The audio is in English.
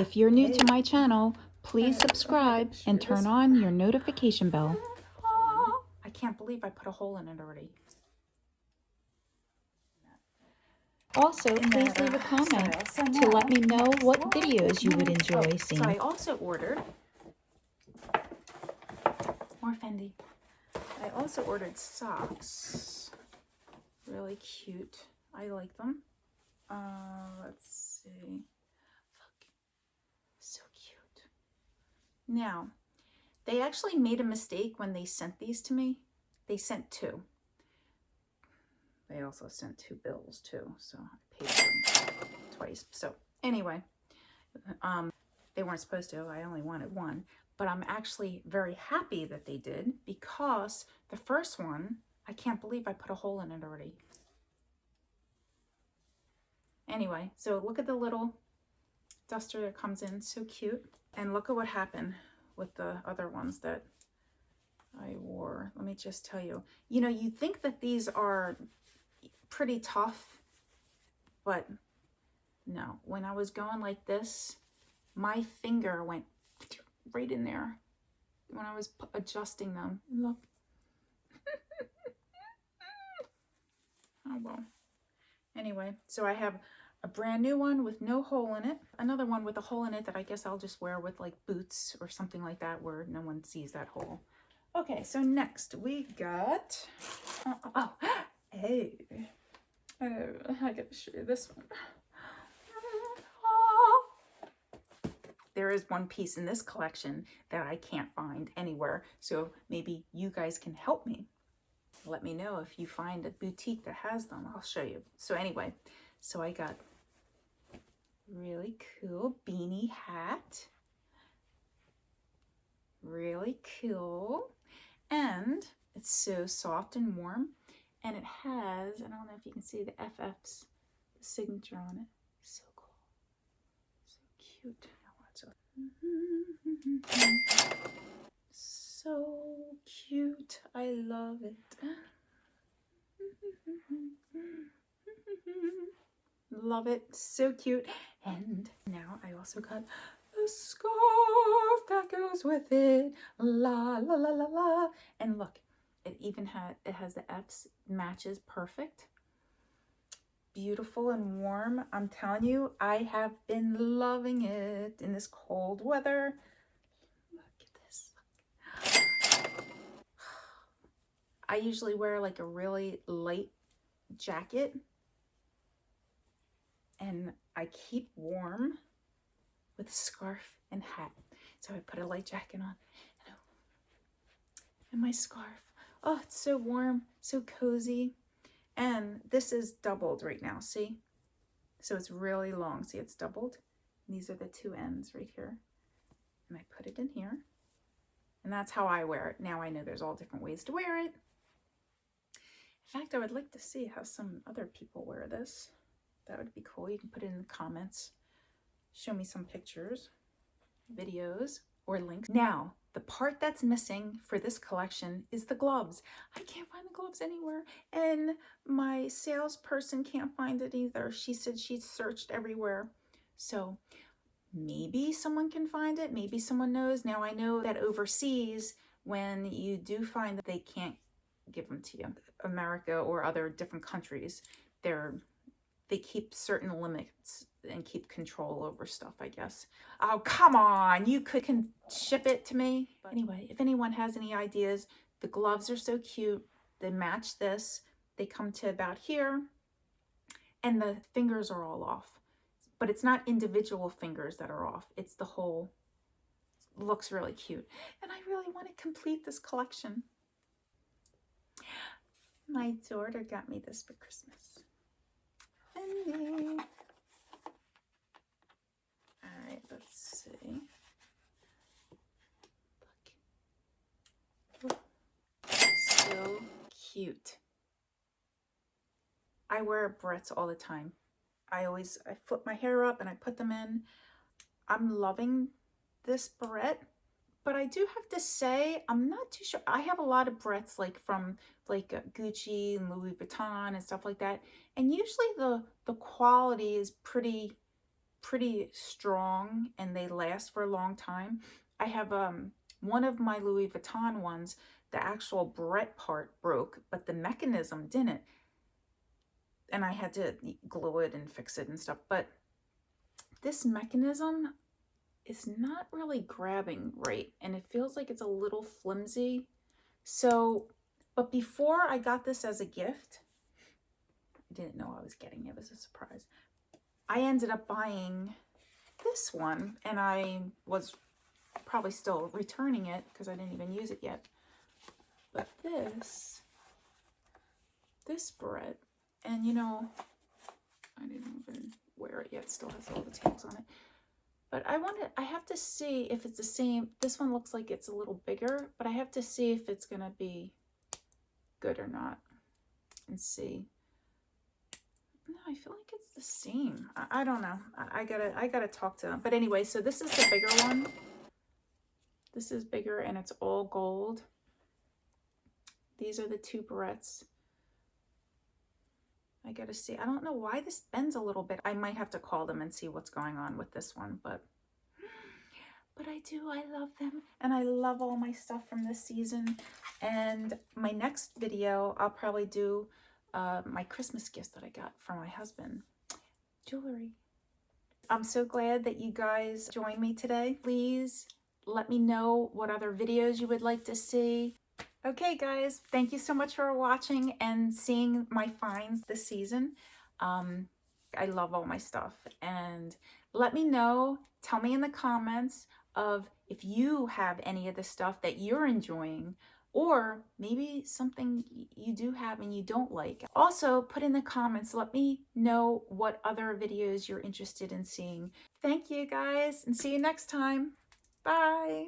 If you're new to my channel, please subscribe and turn on your notification bell. I can't believe I put a hole in it already. Also, please leave a comment to let me know what videos you would enjoy seeing. So I also ordered more Fendi. I also ordered socks. Really cute. I like them. Let's see. Look. So cute. Now, they actually made a mistake when they sent these to me. They sent two. They also sent two bills too, so I paid them twice. So anyway, they weren't supposed to. I only wanted one. But I'm actually very happy that they did, because the first one, I can't believe I put a hole in it already. Anyway, so look at the little duster that comes in, so cute. And look at what happened with the other ones that I wore. Let me just tell you. You know, you think that these are pretty tough, but no. When I was going like this, my finger went right in there when I was adjusting them. Look. Oh well. Anyway, so I have a brand new one with no hole in it, another one with a hole in it that I guess I'll just wear with like boots or something like that where no one sees that hole. Okay, so next we got hey, I gotta show you this one. There is one piece in this collection that I can't find anywhere, so maybe you guys can help me. Let me know if you find a boutique that has them. I'll show you. So anyway, so I got really cool beanie hat. Really cool. And it's so soft and warm. And it has, I don't know if you can see the FF's signature on it. So cool. So cute. So cute. I love it. Love it. So cute. And now I also got a scarf that goes with it. La la la la la. And look, it even has the F's, matches perfect. Beautiful and warm. I'm telling you, I have been loving it in this cold weather. Look at this. I usually wear like a really light jacket, and I keep warm with a scarf and hat. So I put a light jacket on and my scarf. Oh, it's so warm, so cozy. And this is doubled right now, see? So it's really long. See, it's doubled. And these are the two ends right here. And I put it in here. And that's how I wear it. Now I know there's all different ways to wear it. In fact, I would like to see how some other people wear this. That would be cool. You can put it in the comments. Show me some pictures, videos, or links. Now, the part that's missing for this collection is the gloves. I can't find the gloves anywhere, and my salesperson can't find it either. She said she searched everywhere. So maybe someone can find it. Maybe someone knows. Now I know that overseas, when you do find that they can't give them to you, America or other different countries, they keep certain limits and keep control over stuff, I guess. Oh, come on, you can ship it to me. But anyway, if anyone has any ideas, the gloves are so cute. They match this. They come to about here, and the fingers are all off. But it's not individual fingers that are off. It's the whole, looks really cute. And I really want to complete this collection. My daughter got me this for Christmas. Fendi. All right, let's see. Look. So cute. I wear barrettes all the time. I flip my hair up and I put them in. I'm loving this barrette, but I do have to say, I'm not too sure. I have a lot of barrettes like from like Gucci and Louis Vuitton and stuff like that. And usually the quality is pretty pretty strong and they last for a long time. I have one of my Louis Vuitton ones, the actual barrette part broke, but the mechanism didn't. And I had to glue it and fix it and stuff. But this mechanism is not really grabbing right. And it feels like it's a little flimsy. So, but before I got this as a gift, I didn't know I was getting it. It was a surprise. I ended up buying this one, and I was probably still returning it because I didn't even use it yet. But this barrette, and you know, I didn't even wear it yet, still has all the tails on it. But I have to see if it's the same. This one looks like it's a little bigger, but I have to see if it's gonna be good or not and see. No, I feel like it's the same. I don't know. I gotta talk to them. But anyway, so this is the bigger one. This is bigger and it's all gold. These are the two barrettes. I gotta see. I don't know why this bends a little bit. I might have to call them and see what's going on with this one, but I do. I love them, and I love all my stuff from this season. And my next video, I'll probably do my Christmas gifts that I got from my husband. Jewelry. I'm so glad that you guys joined me today. Please let me know what other videos you would like to see. Okay, guys, thank you so much for watching and seeing my finds this season. I love all my stuff, and let me know, tell me in the comments of if you have any of the stuff that you're enjoying, or maybe something you do have and you don't like. Also, put in the comments, let me know what other videos you're interested in seeing. Thank you guys, and see you next time. Bye.